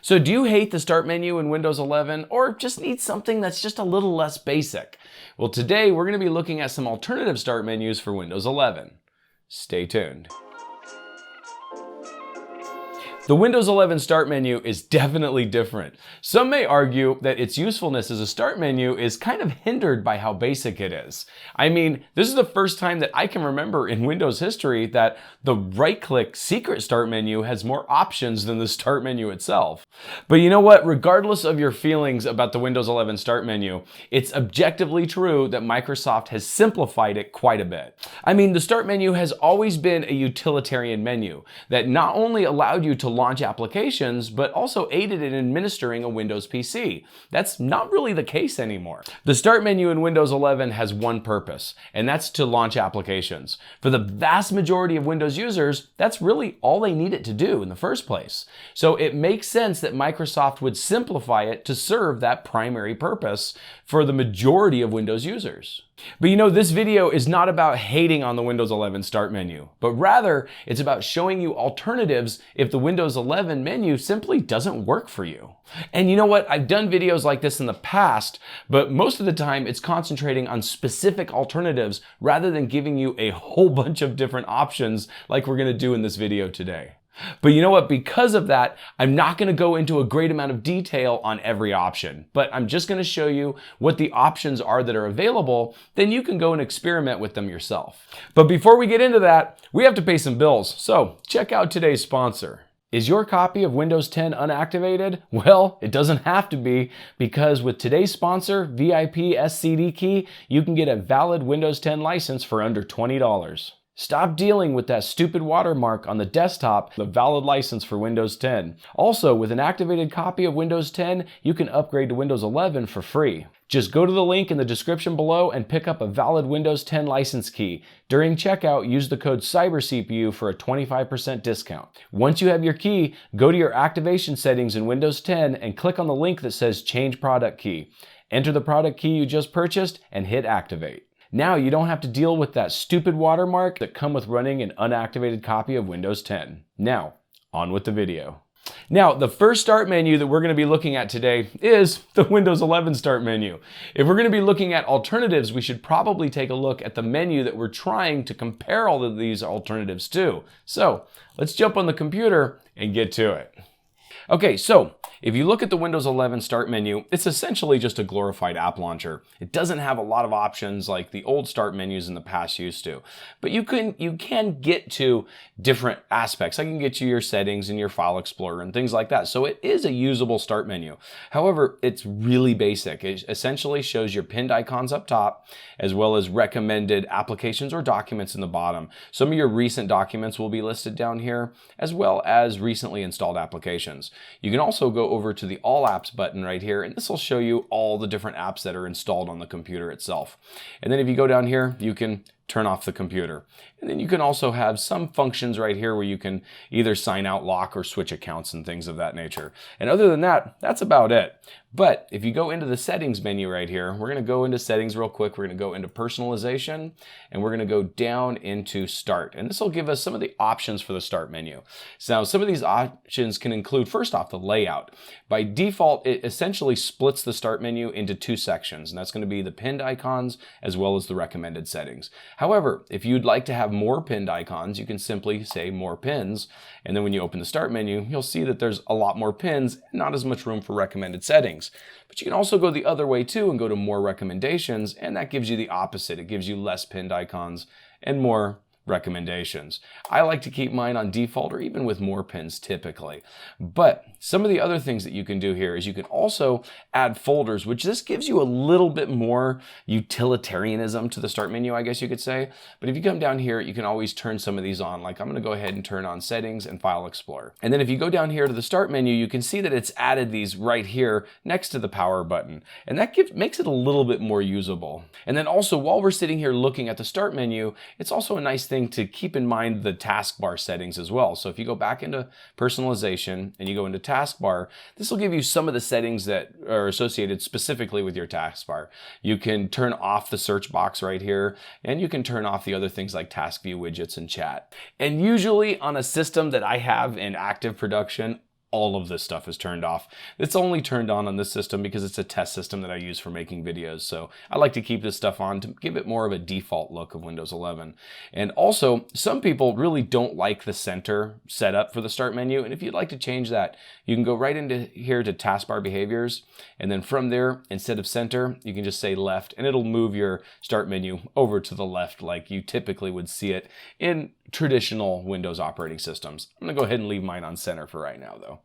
So do you hate the start menu in Windows 11 or just need something that's just a little less basic? Well, today we're going to be looking at some alternative start menus for Windows 11. Stay tuned. The Windows 11 start menu is definitely different. Some may argue that its usefulness as a start menu is kind of hindered by how basic it is. I mean, this is the first time that I can remember in Windows history that the right-click secret start menu has more options than the start menu itself. But you know what? Regardless of your feelings about the Windows 11 start menu, it's objectively true that Microsoft has simplified it quite a bit. I mean, the start menu has always been a utilitarian menu that not only allowed you to launch applications, but also aided in administering a Windows PC. That's not really the case anymore. The start menu in Windows 11 has one purpose, and that's to launch applications. For the vast majority of Windows users, that's really all they need it to do in the first place. So it makes sense that Microsoft would simplify it to serve that primary purpose for the majority of Windows users. But you know, this video is not about hating on the Windows 11 start menu, but rather it's about showing you alternatives if the Windows 11 menu simply doesn't work for you. And you know what? I've done videos like this in the past, but most of the time it's concentrating on specific alternatives rather than giving you a whole bunch of different options like we're going to do in this video today. But you know what? Because of that, I'm not going to go into a great amount of detail on every option, but I'm just going to show you what the options are that are available. Then you can go and experiment with them yourself. But before we get into that, we have to pay some bills. So check out today's sponsor. Is your copy of Windows 10 unactivated? Well, it doesn't have to be, because with today's sponsor, VIP SCD Key, you can get a valid Windows 10 license for under $20. Stop dealing with that stupid watermark on the desktop, the valid license for Windows 10. Also, with an activated copy of Windows 10, you can upgrade to Windows 11 for free. Just go to the link in the description below and pick up a valid Windows 10 license key. During checkout, use the code CYBERCPU for a 25% discount. Once you have your key, go to your activation settings in Windows 10 and click on the link that says Change Product Key. Enter the product key you just purchased and hit Activate. Now you don't have to deal with that stupid watermark that come with running an unactivated copy of Windows 10. Now, on with the video. Now, the first start menu that we're going to be looking at today is the Windows 11 start menu. If we're going to be looking at alternatives, we should probably take a look at the menu that we're trying to compare all of these alternatives to. So, let's jump on the computer and get to it. Okay, so if you look at the Windows 11 start menu, it's essentially just a glorified app launcher. It doesn't have a lot of options like the old start menus in the past used to. But you can get to different aspects. I can get you your settings and your file explorer and things like that. So it is a usable start menu. However, it's really basic. It essentially shows your pinned icons up top, as well as recommended applications or documents in the bottom. Some of your recent documents will be listed down here, as well as recently installed applications. You can also go over to the All Apps button right here, and this will show you all the different apps that are installed on the computer itself. And then if you go down here, you can turn off the computer. And then you can also have some functions right here where you can either sign out, lock, or switch accounts and things of that nature. And other than that, that's about it. But if you go into the settings menu right here, we're going to go into settings real quick. We're going to go into personalization, and we're going to go down into start. And this will give us some of the options for the start menu. So now some of these options can include, first off, the layout. By default, it essentially splits the start menu into two sections, and that's going to be the pinned icons as well as the recommended settings. However, if you'd like to have more pinned icons, you can simply say more pins. And then when you open the start menu, you'll see that there's a lot more pins, not as much room for recommended settings. But you can also go the other way too and go to more recommendations, and that gives you the opposite. It gives you less pinned icons and more recommendations. I like to keep mine on default or even with more pins typically. But some of the other things that you can do here is you can also add folders, which this gives you a little bit more utilitarianism to the start menu, I guess you could say. But if you come down here, you can always turn some of these on. Like I'm going to go ahead and turn on settings and file explorer. And then if you go down here to the start menu, you can see that it's added these right here next to the power button. And that makes it a little bit more usable. And then also while we're sitting here looking at the start menu, it's also a nice thing to keep in mind the taskbar settings as well. So if you go back into personalization and you go into taskbar, this will give you some of the settings that are associated specifically with your taskbar. You can turn off the search box right here, and you can turn off the other things like task view widgets and chat. And usually on a system that I have in active production, all of this stuff is turned off. It's only turned on this system because it's a test system that I use for making videos. So I like to keep this stuff on to give it more of a default look of Windows 11. And also, some people really don't like the center setup for the start menu. And if you'd like to change that, you can go right into here to taskbar behaviors. And then from there, instead of center, you can just say left, and it'll move your start menu over to the left like you typically would see it in traditional Windows operating systems. I'm gonna go ahead and leave mine on center for right now though.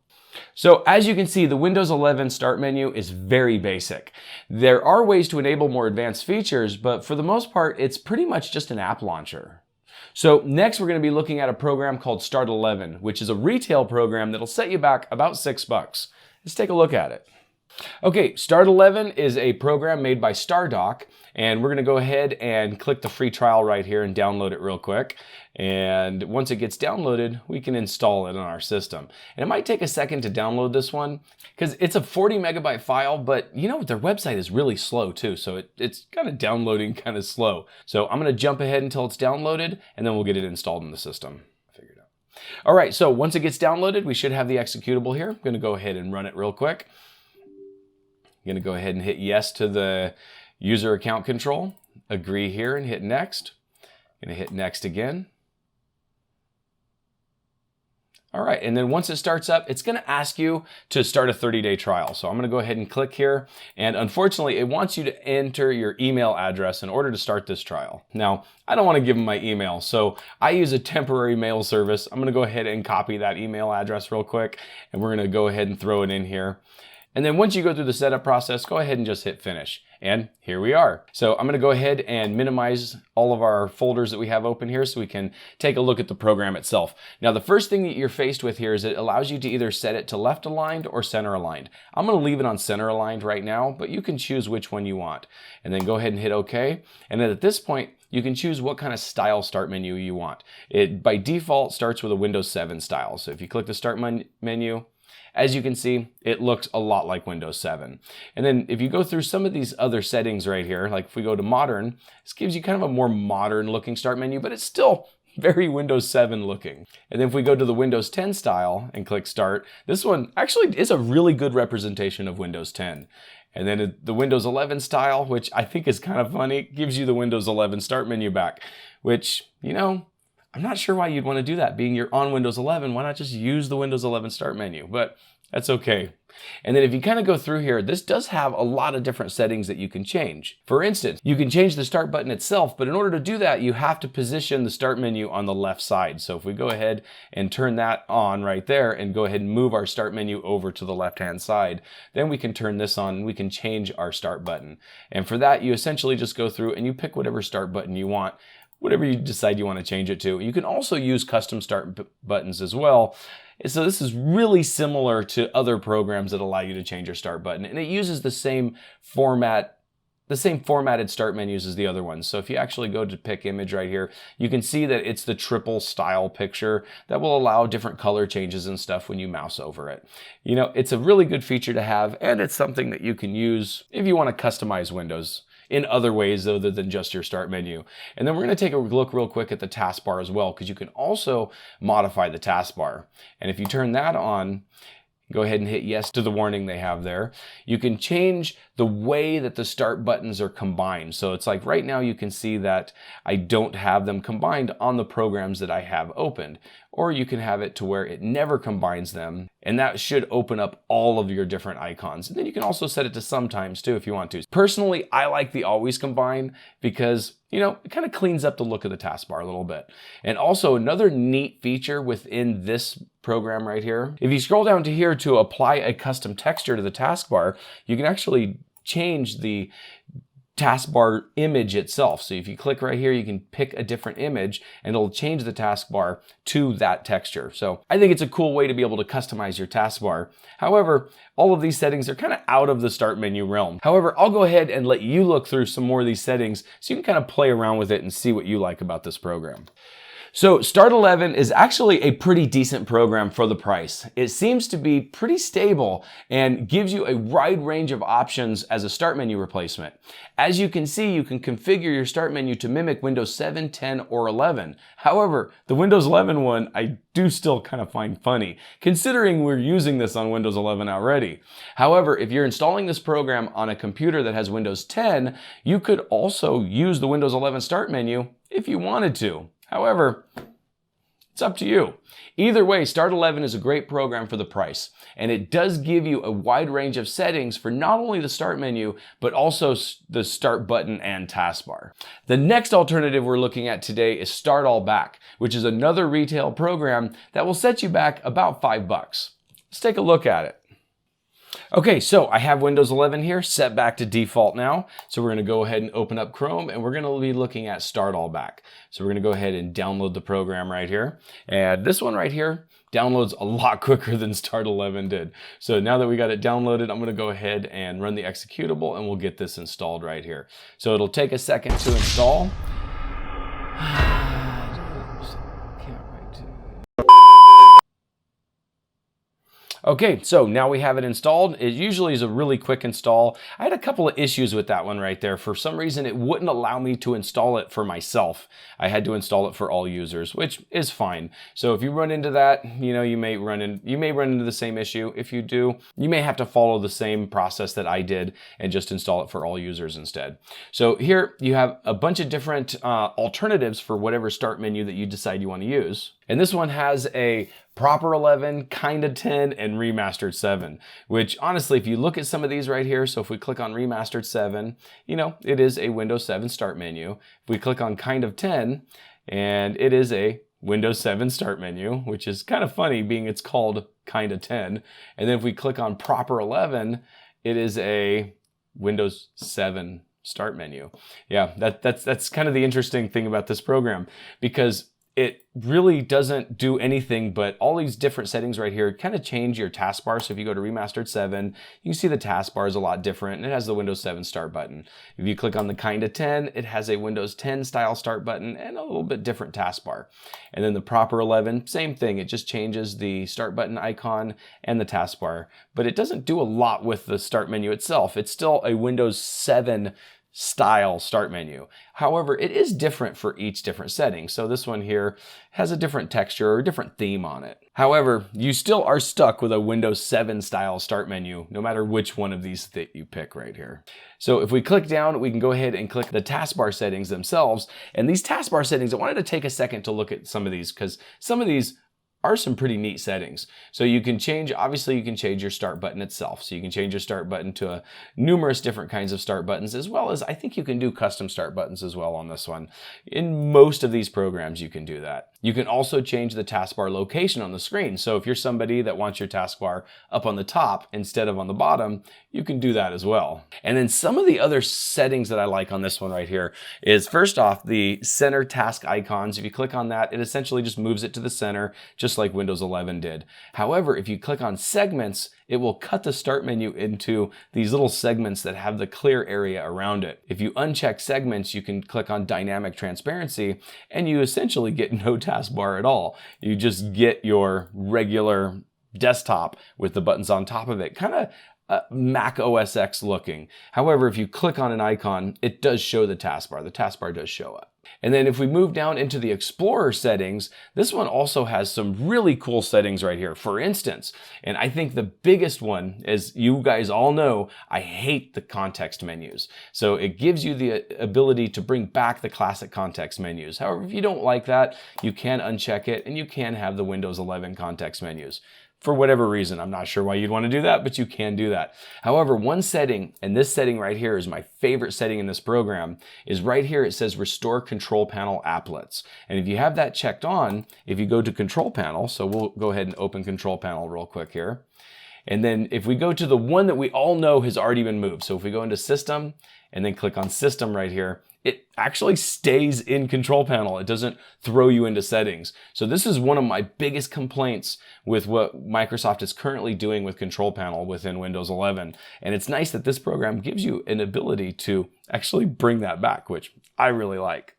So as you can see, the Windows 11 start menu is very basic. There are ways to enable more advanced features, but for the most part, it's pretty much just an app launcher. So next we're going to be looking at a program called Start 11, which is a retail program that'll set you back about $6. Let's take a look at it. Okay, Start 11 is a program made by StarDock, and we're going to go ahead and click the free trial right here and download it real quick. And once it gets downloaded, we can install it on our system. And it might take a second to download this one because it's a 40 megabyte file, but you know, their website is really slow too. So it's kind of downloading kind of slow. So I'm going to jump ahead until it's downloaded, and then we'll get it installed in the system. Figured out. All right, so once it gets downloaded, we should have the executable here. I'm going to go ahead and run it real quick. I'm going to go ahead and hit yes to the user account control, agree here and hit next. I'm going to hit next again. All right, and then once it starts up, it's going to ask you to start a 30-day trial. So I'm going to go ahead and click here. And unfortunately, it wants you to enter your email address in order to start this trial. Now, I don't want to give them my email, so I use a temporary mail service. I'm going to go ahead and copy that email address real quick, and we're going to go ahead and throw it in here. And then once you go through the setup process, go ahead and just hit finish. And here we are. So I'm going to go ahead and minimize all of our folders that we have open here so we can take a look at the program itself. Now, the first thing that you're faced with here is it allows you to either set it to left aligned or center aligned. I'm going to leave it on center aligned right now, but you can choose which one you want. And then go ahead and hit OK. And then at this point, you can choose what kind of style start menu you want. It by default starts with a Windows 7 style. So if you click the start menu, as you can see, it looks a lot like Windows 7. And then if you go through some of these other settings right here, like if we go to modern, this gives you kind of a more modern looking start menu, but it's still very Windows 7 looking. And then if we go to the Windows 10 style and click start, this one actually is a really good representation of Windows 10. And then the Windows 11 style, which I think is kind of funny, gives you the Windows 11 start menu back, which, you know, I'm not sure why you'd want to do that. Being you're on Windows 11, why not just use the Windows 11 start menu? But that's okay. And then if you kind of go through here, this does have a lot of different settings that you can change. For instance, you can change the start button itself, but in order to do that, you have to position the start menu on the left side. So if we go ahead and turn that on right there and go ahead and move our start menu over to the left-hand side, then we can turn this on and we can change our start button. And for that, you essentially just go through and you pick whatever start button you want, whatever you decide you want to change it to. You can also use custom start buttons as well. So this is really similar to other programs that allow you to change your start button, and it uses the same format, the same formatted start menus as the other ones. So if you actually go to pick image right here, you can see that it's the triple style picture that will allow different color changes and stuff when you mouse over it. You know, it's a really good feature to have, and it's something that you can use if you want to customize Windows in other ways other than just your start menu. And then we're going to take a look real quick at the taskbar as well, because you can also modify the taskbar. And if you turn that on, go ahead and hit yes to the warning they have there. You can change the way that the start buttons are combined. So it's like right now you can see that I don't have them combined on the programs that I have opened. Or you can have it to where it never combines them, and that should open up all of your different icons. And then you can also set it to sometimes too if you want to. Personally, I like the always combine because, you know, it kind of cleans up the look of the taskbar a little bit. And also another neat feature within this program right here, if you scroll down to here to apply a custom texture to the taskbar, you can actually change the taskbar image itself. So if you click right here, you can pick a different image and it'll change the taskbar to that texture. So I think it's a cool way to be able to customize your taskbar. However, all of these settings are kind of out of the start menu realm. However, I'll go ahead and let you look through some more of these settings so you can kind of play around with it and see what you like about this program. So Start 11 is actually a pretty decent program for the price. It seems to be pretty stable and gives you a wide range of options as a start menu replacement. As you can see, you can configure your start menu to mimic Windows 7, 10, or 11. However, the Windows 11 one I do still kind of find funny, considering we're using this on Windows 11 already. However, if you're installing this program on a computer that has Windows 10, you could also use the Windows 11 start menu if you wanted to. However, it's up to you. Either way, Start 11 is a great program for the price, and it does give you a wide range of settings for not only the start menu, but also the start button and taskbar. The next alternative we're looking at today is Start All Back, which is another retail program that will set you back about $5. Let's take a look at it. Okay, so I have Windows 11 here set back to default now. So we're going to go ahead and open up Chrome, and we're going to be looking at Start All Back. So we're going to go ahead and download the program right here. And this one right here downloads a lot quicker than Start 11 did. So now that we got it downloaded, I'm going to go ahead and run the executable, and we'll get this installed right here. So it'll take a second to install. Okay, so now we have it installed. It usually is a really quick install. I had a couple of issues with that one right there. For some reason, it wouldn't allow me to install it for myself. I had to install it for all users, which is fine. So if you run into that, you may run into the same issue. If you do, you may have to follow the same process that I did and just install it for all users instead. So here you have a bunch of different alternatives for whatever start menu that you decide you want to use. And this one has a proper 11, kinda 10, and remastered 7, which honestly, if you look at some of these right here, so if we click on remastered 7, it is a Windows 7 start menu. If we click on kind of 10, and it is a Windows 7 start menu, which is kind of funny being it's called kinda 10. And then if we click on proper 11, it is a Windows 7 start menu. Yeah, that's kind of the interesting thing about this program, because it really doesn't do anything but all these different settings right here kind of change your taskbar. So if you go to remastered 7, you can see the taskbar is a lot different, and it has the Windows 7 start button. If you click on the kinda 10, it has a Windows 10 style start button and a little bit different taskbar. And then the proper 11, same thing. It just changes the start button icon and the taskbar, but it doesn't do a lot with the start menu itself. It's still a Windows 7 style start menu. However, it is different for each different setting. So this one here has a different texture or a different theme on it. However, you still are stuck with a Windows 7 style start menu, no matter which one of these that you pick right here. So if we click down, we can go ahead and click the taskbar settings themselves. And these taskbar settings, I wanted to take a second to look at some of these, because some of these are some pretty neat settings. So you can change, obviously you can change your start button itself. So you can change your start button to numerous different kinds of start buttons, as well as I think you can do custom start buttons as well on this one. In most of these programs, you can do that. You can also change the taskbar location on the screen. So if you're somebody that wants your taskbar up on the top instead of on the bottom, you can do that as well. And then some of the other settings that I like on this one right here is, first off, the center task icons. If you click on that, it essentially just moves it to the center, just like Windows 11 did. However, if you click on segments, it will cut the start menu into these little segments that have the clear area around it. If you uncheck segments, you can click on dynamic transparency, and you essentially get no taskbar at all. You just get your regular desktop with the buttons on top of it, kind of Mac OS X looking. However, if you click on an icon, it does show the taskbar. The taskbar does show up. And then if we move down into the Explorer settings, this one also has some really cool settings right here. For instance, and I think the biggest one, as you guys all know, I hate the context menus. So it gives you the ability to bring back the classic context menus. However, if you don't like that, you can uncheck it and you can have the Windows 11 context menus. For whatever reason, I'm not sure why you'd want to do that, but you can do that. However, one setting, and this setting right here is my favorite setting in this program, is right here. It says Restore Control Panel Applets. And if you have that checked on, if you go to Control Panel, so we'll go ahead and open Control Panel real quick here. And then if we go to the one that we all know has already been moved, so if we go into System and then click on System right here, it actually stays in Control Panel. It doesn't throw you into settings. So this is one of my biggest complaints with what Microsoft is currently doing with Control Panel within Windows 11. And it's nice that this program gives you an ability to actually bring that back, which I really like.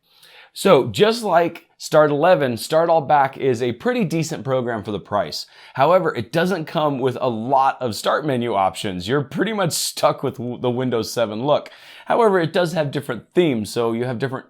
So just like Start 11, Start All Back is a pretty decent program for the price. However, it doesn't come with a lot of start menu options. You're pretty much stuck with the Windows 7 look. However, it does have different themes, so you have different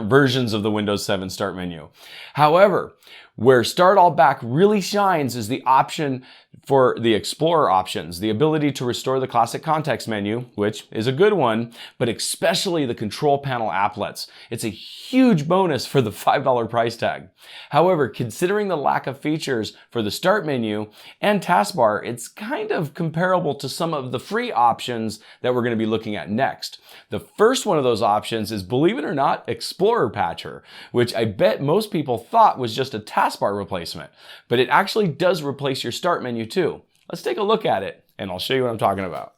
versions of the Windows 7 start menu. However, where Start All Back really shines is the option for the Explorer options, the ability to restore the classic context menu, which is a good one, but especially the control panel applets. It's a huge bonus for the $5 price tag. However, considering the lack of features for the start menu and taskbar, it's kind of comparable to some of the free options that we're going to be looking at next. The first one of those options is, believe it or not, Explorer Patcher, which I bet most people thought was just a taskbar replacement, but it actually does replace your start menu too. Let's take a look at it and I'll show you what I'm talking about.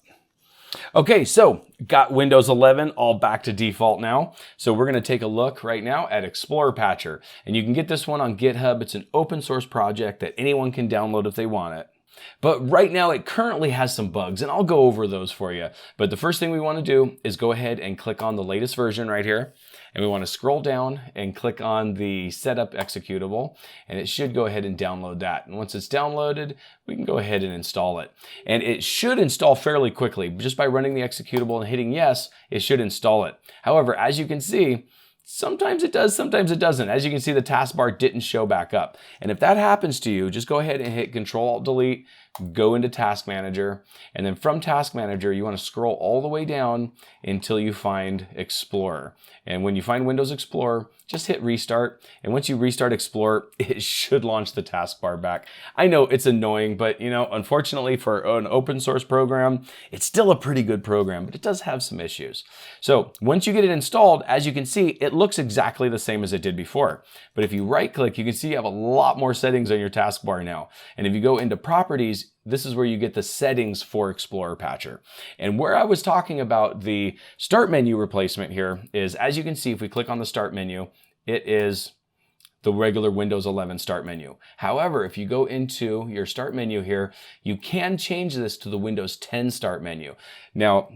Okay, so got Windows 11 all back to default now. So we're going to take a look right now at Explorer Patcher, and you can get this one on GitHub. It's an open source project that anyone can download if they want it. But right now it currently has some bugs, and I'll go over those for you. But the first thing we want to do is go ahead and click on the latest version right here. And we want to scroll down and click on the setup executable, and it should go ahead and download that. And once it's downloaded, we can go ahead and install it. And it should install fairly quickly. Just by running the executable and hitting yes, it should install it. However, as you can see, sometimes it does, sometimes it doesn't. As you can see, the taskbar didn't show back up. And if that happens to you, just go ahead and hit Control-Alt-Delete, go into Task Manager, and then from Task Manager, you want to scroll all the way down until you find Explorer. And when you find Windows Explorer, just hit Restart. And once you restart Explorer, it should launch the taskbar back. I know it's annoying, but unfortunately for an open source program, it's still a pretty good program, but it does have some issues. So once you get it installed, as you can see, it looks exactly the same as it did before. But if you right click, you can see you have a lot more settings on your taskbar now. And if you go into Properties, this is where you get the settings for Explorer Patcher. And where I was talking about the start menu replacement here is, as you can see, if we click on the start menu, it is the regular Windows 11 start menu. However, if you go into your start menu here, you can change this to the Windows 10 start menu. Now,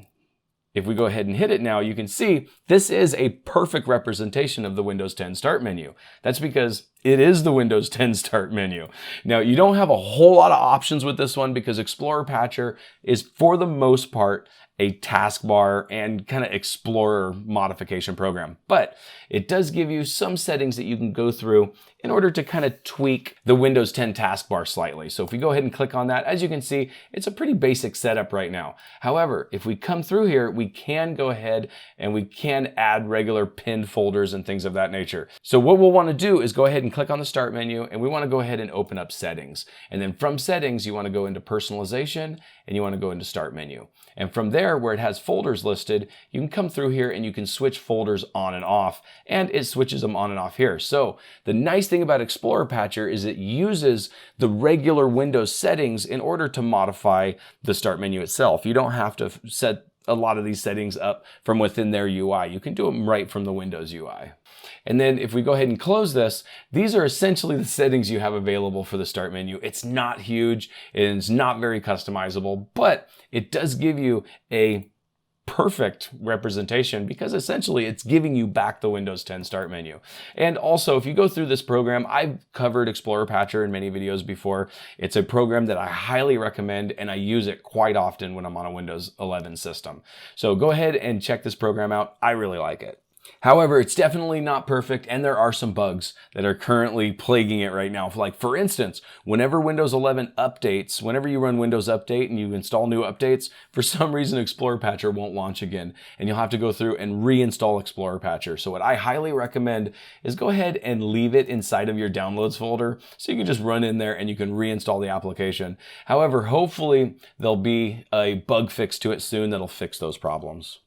if we go ahead and hit it now, you can see this is a perfect representation of the Windows 10 start menu. That's because it is the Windows 10 start menu. Now, you don't have a whole lot of options with this one because Explorer Patcher is, for the most part, a taskbar and kind of Explorer modification program. But it does give you some settings that you can go through in order to kind of tweak the Windows 10 taskbar slightly. So if we go ahead and click on that, as you can see, it's a pretty basic setup right now. However, if we come through here, we can go ahead and we can add regular pinned folders and things of that nature. So what we'll want to do is go ahead and click on the start menu, and we want to go ahead and open up settings. And then from settings, you want to go into personalization and you want to go into start menu. And from there, where it has folders listed, you can come through here and you can switch folders on and off, and it switches them on and off here. So the nice thing about Explorer Patcher is it uses the regular Windows settings in order to modify the start menu itself. You don't have to set a lot of these settings up from within their UI. You can do them right from the Windows UI. And then if we go ahead and close this, these are essentially the settings you have available for the start menu. It's not huge, it's not very customizable, but it does give you a perfect representation because essentially it's giving you back the Windows 10 start menu. And also, if you go through this program, I've covered Explorer Patcher in many videos before. It's a program that I highly recommend, and I use it quite often when I'm on a Windows 11 system. So go ahead and check this program out. I really like it. However, it's definitely not perfect, and there are some bugs that are currently plaguing it right now. Like, for instance, whenever Windows 11 updates, whenever you run Windows Update and you install new updates, for some reason Explorer Patcher won't launch again, and you'll have to go through and reinstall Explorer Patcher. So what I highly recommend is go ahead and leave it inside of your downloads folder so you can just run in there and you can reinstall the application. However, hopefully there'll be a bug fix to it soon that'll fix those problems.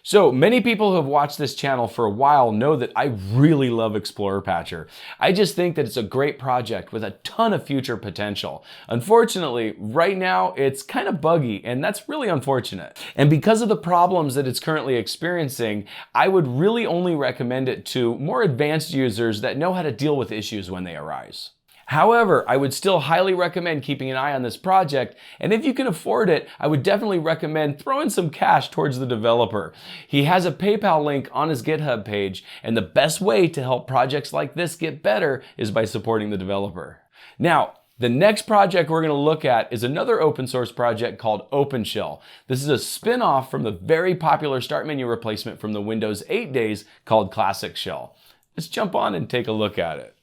So many people who have watched this channel for a while know that I really love Explorer Patcher. I just think that it's a great project with a ton of future potential. Unfortunately, right now it's kind of buggy, and that's really unfortunate. And because of the problems that it's currently experiencing, I would really only recommend it to more advanced users that know how to deal with issues when they arise. However, I would still highly recommend keeping an eye on this project, and if you can afford it, I would definitely recommend throwing some cash towards the developer. He has a PayPal link on his GitHub page, and the best way to help projects like this get better is by supporting the developer. Now, the next project we're going to look at is another open source project called OpenShell. This is a spin-off from the very popular start menu replacement from the Windows 8 days called Classic Shell. Let's jump on and take a look at it.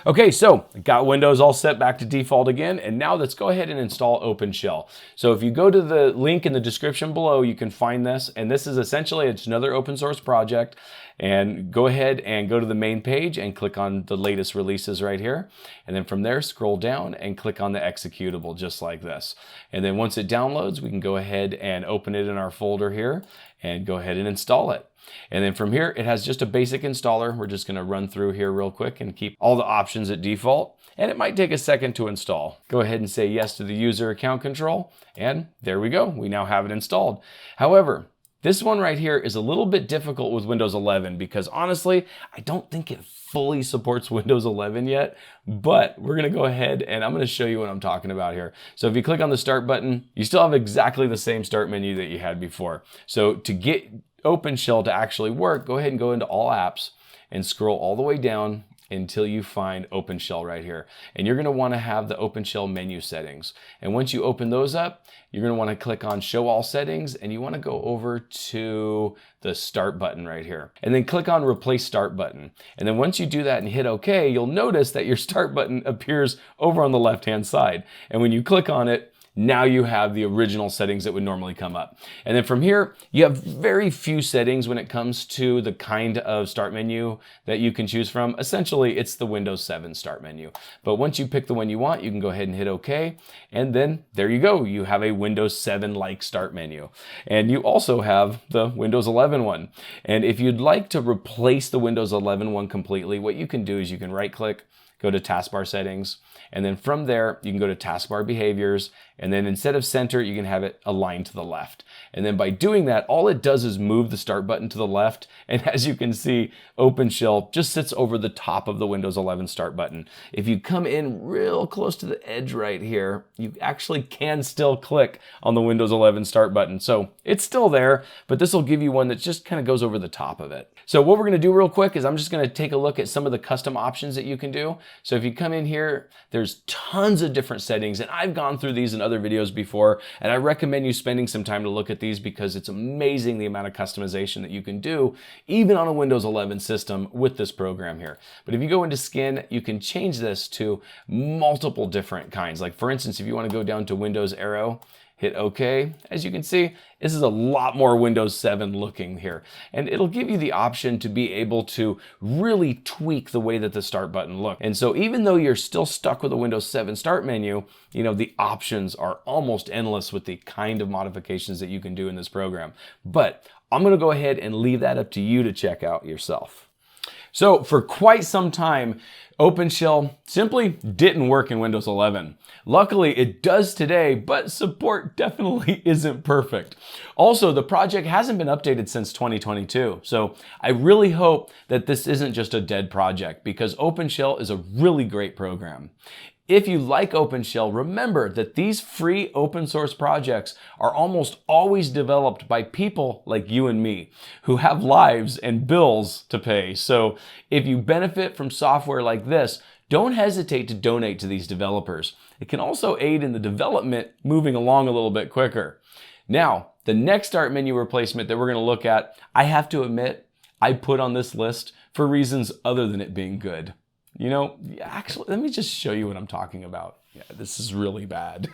Okay, so got Windows all set back to default again, and now let's go ahead and install OpenShell. So if you go to the link in the description below, you can find this, and this is essentially, it's another open source project. And go ahead and go to the main page and click on the latest releases right here. And then from there, scroll down and click on the executable just like this. And then once it downloads, we can go ahead and open it in our folder here and go ahead and install it. And then from here, it has just a basic installer. We're just going to run through here real quick and keep all the options at default. And it might take a second to install. Go ahead and say yes to the user account control. And there we go. We now have it installed. However, this one right here is a little bit difficult with Windows 11 because honestly, I don't think it fully supports Windows 11 yet, but we're gonna go ahead and I'm gonna show you what I'm talking about here. So if you click on the start button, you still have exactly the same start menu that you had before. So to get OpenShell to actually work, go ahead and go into all apps and scroll all the way down until you find OpenShell right here. And you're going to want to have the OpenShell menu settings. And once you open those up, you're going to want to click on Show All Settings, and you want to go over to the Start button right here. And then click on Replace Start button. And then once you do that and hit OK, you'll notice that your Start button appears over on the left-hand side. And when you click on it, now you have the original settings that would normally come up. And then from here, you have very few settings when it comes to the kind of start menu that you can choose from. Essentially, it's the Windows 7 start menu. But once you pick the one you want, you can go ahead and hit OK. And then there you go. You have a Windows 7-like start menu. And you also have the Windows 11 one. And if you'd like to replace the Windows 11 one completely, what you can do is you can right-click, go to taskbar settings, and then from there, you can go to taskbar behaviors, and then instead of center, you can have it aligned to the left. And then by doing that, all it does is move the start button to the left. And as you can see, OpenShell just sits over the top of the Windows 11 start button. If you come in real close to the edge right here, you actually can still click on the Windows 11 start button. So it's still there, but this will give you one that just kind of goes over the top of it. So what we're going to do real quick is I'm just going to take a look at some of the custom options that you can do. So if you come in here, there's tons of different settings, and I've gone through these in other videos before, and I recommend you spending some time to look at these because it's amazing the amount of customization that you can do even on a Windows 11 system with this program here. But if you go into Skin, you can change this to multiple different kinds. Like for instance, if you want to go down to Windows Arrow, hit OK. As you can see, this is a lot more Windows 7 looking here. And it'll give you the option to be able to really tweak the way that the start button looks. And so even though you're still stuck with the Windows 7 start menu, you know, the options are almost endless with the kind of modifications that you can do in this program. But I'm going to go ahead and leave that up to you to check out yourself. So for quite some time, OpenShell simply didn't work in Windows 11. Luckily, it does today, but support definitely isn't perfect. Also, the project hasn't been updated since 2022, so I really hope that this isn't just a dead project because OpenShell is a really great program. If you like OpenShell, remember that these free open source projects are almost always developed by people like you and me who have lives and bills to pay. So if you benefit from software like this, don't hesitate to donate to these developers. It can also aid in the development moving along a little bit quicker. Now, the next start menu replacement that we're going to look at, I have to admit, I put on this list for reasons other than it being good. You know, actually, let me just show you what I'm talking about. Yeah, this is really bad.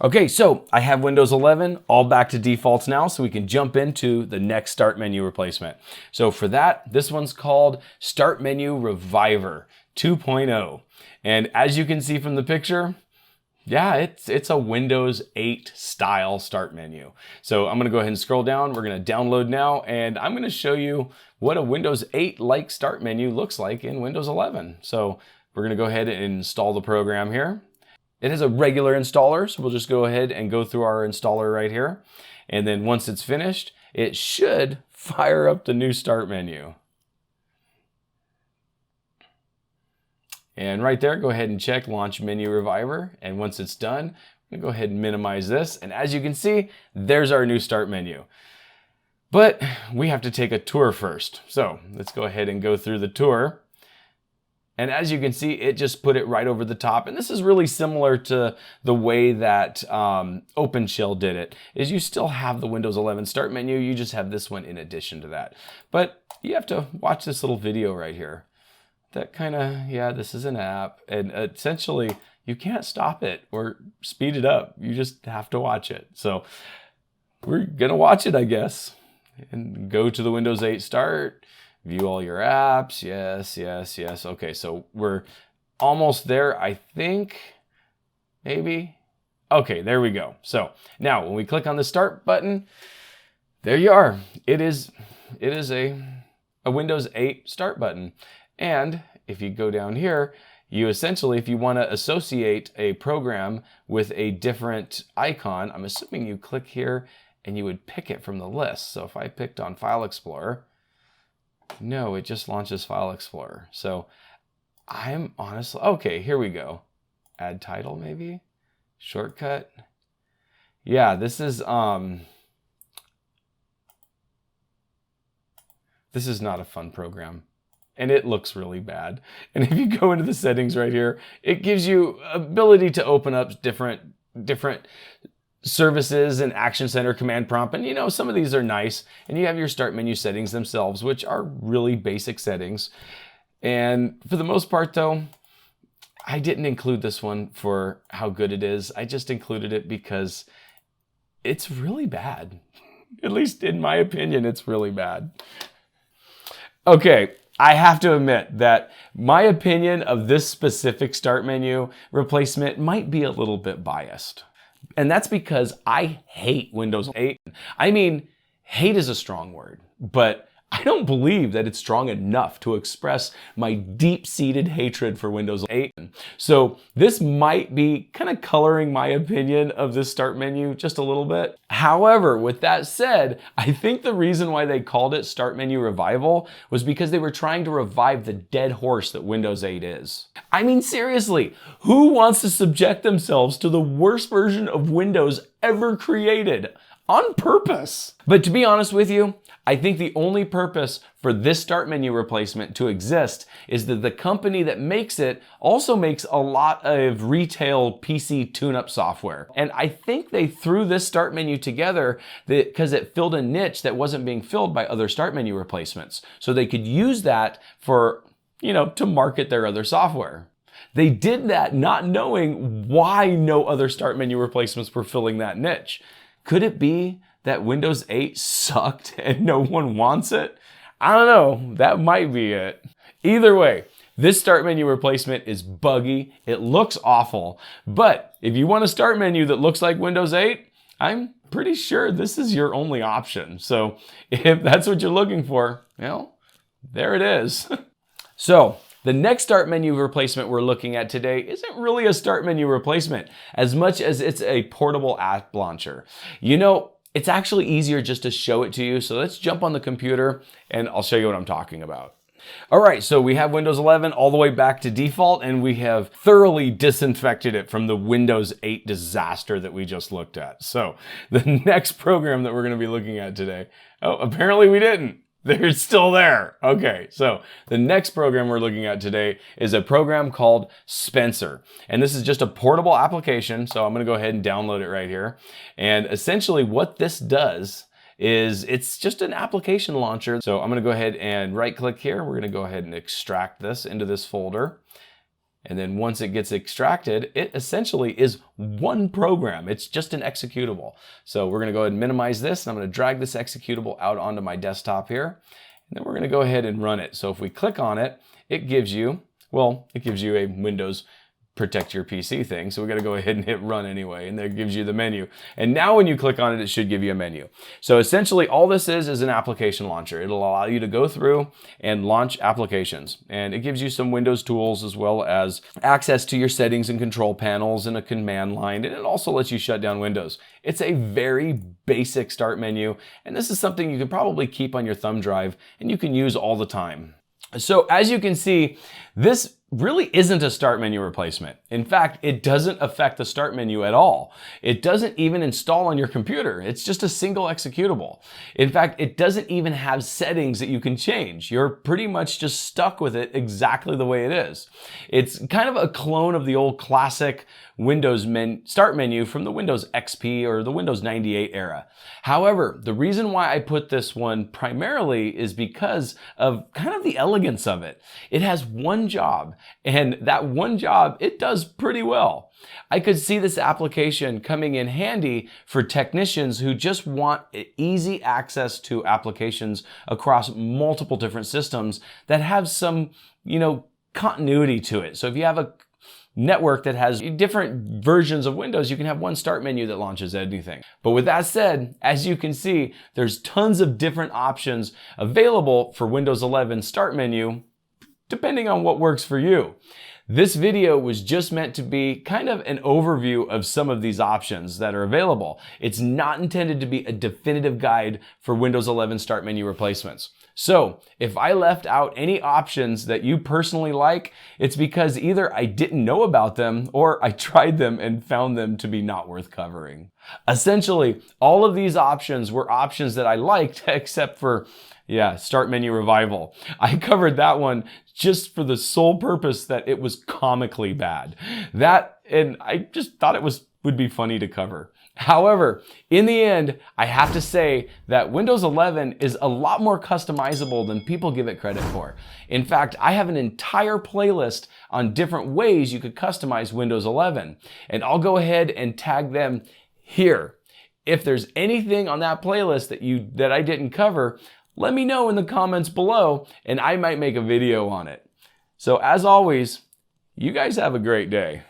Okay, so I have Windows 11 all back to defaults now, so we can jump into the next start menu replacement. So for that, this one's called Start Menu Reviver 2.0. And as you can see from the picture, yeah, it's a Windows 8 style start menu. So I'm going to go ahead and scroll down. We're going to download now, and I'm going to show you what a Windows 8-like start menu looks like in Windows 11. So we're going to go ahead and install the program here. It has a regular installer, so we'll just go ahead and go through our installer right here. And then once it's finished, it should fire up the new start menu. And right there, go ahead and check Launch Menu Reviver. And once it's done, I'm gonna go ahead and minimize this. And as you can see, there's our new start menu. But we have to take a tour first. So let's go ahead and go through the tour. And as you can see, it just put it right over the top. And this is really similar to the way that OpenShell did it, is you still have the Windows 11 start menu, you just have this one in addition to that. But you have to watch this little video right here. That kind of, yeah, this is an app. And essentially, you can't stop it or speed it up. You just have to watch it. So we're gonna watch it, I guess. And go to the Windows 8 start, view all your apps. Yes, yes, yes. Okay, so we're almost there, I think, maybe. Okay, there we go. So now when we click on the start button, there you are. It is a Windows 8 start button. And if you go down here, you essentially, if you want to associate a program with a different icon, I'm assuming you click here and you would pick it from the list. So if I picked on File Explorer, no, it just launches File Explorer. So I'm honestly, okay, here we go. Add title maybe, shortcut. Yeah, this is not a fun program. And it looks really bad. And if you go into the settings right here, it gives you ability to open up different services and Action Center command prompt. And you know, some of these are nice. And you have your start menu settings themselves, which are really basic settings. And for the most part though, I didn't include this one for how good it is. I just included it because it's really bad. At least in my opinion, it's really bad. Okay. I have to admit that my opinion of this specific start menu replacement might be a little bit biased. And that's because I hate Windows 8. I mean, hate is a strong word, but I don't believe that it's strong enough to express my deep-seated hatred for Windows 8. So this might be kind of coloring my opinion of this start menu just a little bit. However, with that said, I think the reason why they called it Start Menu Revival was because they were trying to revive the dead horse that Windows 8 is. I mean, seriously, who wants to subject themselves to the worst version of Windows ever created? On purpose. But to be honest with you, I think the only purpose for this start menu replacement to exist is that the company that makes it also makes a lot of retail PC tune-up software. And I think they threw this start menu together because it filled a niche that wasn't being filled by other start menu replacements. So they could use that for, you know, to market their other software. They did that not knowing why no other start menu replacements were filling that niche. Could it be that Windows 8 sucked and no one wants it? I don't know. That might be it. Either way, this start menu replacement is buggy. It looks awful. But if you want a start menu that looks like Windows 8, I'm pretty sure this is your only option. So if that's what you're looking for, well, there it is. So the next start menu replacement we're looking at today isn't really a start menu replacement as much as it's a portable app launcher. You know, it's actually easier just to show it to you. So let's jump on the computer and I'll show you what I'm talking about. All right, so we have Windows 11 all the way back to default and we have thoroughly disinfected it from the Windows 8 disaster that we just looked at. So the next program that we're going to be looking at today, oh, apparently we didn't. They're still there. Okay, so the next program we're looking at today is a program called Spencer. And this is just a portable application. So I'm gonna go ahead and download it right here. And essentially what this does is it's just an application launcher. So I'm gonna go ahead and right click here. We're gonna go ahead and extract this into this folder. And then once it gets extracted, it essentially is one program. It's just an executable. So we're gonna go ahead and minimize this, and I'm gonna drag this executable out onto my desktop here. And then we're gonna go ahead and run it. So if we click on it, it gives you, well, it gives you a Windows protect your PC thing. So we got to go ahead and hit run anyway. And that gives you the menu. And now when you click on it, it should give you a menu. So essentially all this is an application launcher. It'll allow you to go through and launch applications. And it gives you some Windows tools as well as access to your settings and control panels and a command line. And it also lets you shut down Windows. It's a very basic start menu. And this is something you can probably keep on your thumb drive and you can use all the time. So as you can see, this really isn't a start menu replacement. In fact, it doesn't affect the start menu at all. It doesn't even install on your computer. It's just a single executable. In fact, it doesn't even have settings that you can change. You're pretty much just stuck with it exactly the way it is. It's kind of a clone of the old classic Windows start menu from the Windows XP or the Windows 98 era. However, the reason why I put this one primarily is because of kind of the elegance of it. It has one job, and that one job, it does pretty well. I could see this application coming in handy for technicians who just want easy access to applications across multiple different systems that have some, continuity to it. So if you have a network that has different versions of Windows, you can have one start menu that launches anything. But with that said, as you can see, there's tons of different options available for Windows 11 start menu, depending on what works for you. This video was just meant to be kind of an overview of some of these options that are available. It's not intended to be a definitive guide for Windows 11 start menu replacements. So if I left out any options that you personally like, it's because either I didn't know about them or I tried them and found them to be not worth covering. Essentially, all of these options were options that I liked except for start menu revival. I covered that one just for the sole purpose that it was comically bad. And I just thought it would be funny to cover. However, in the end, I have to say that Windows 11 is a lot more customizable than people give it credit for. In fact, I have an entire playlist on different ways you could customize Windows 11, and I'll go ahead and tag them here. If there's anything on that playlist that I didn't cover, let me know in the comments below, and I might make a video on it. So as always, you guys have a great day.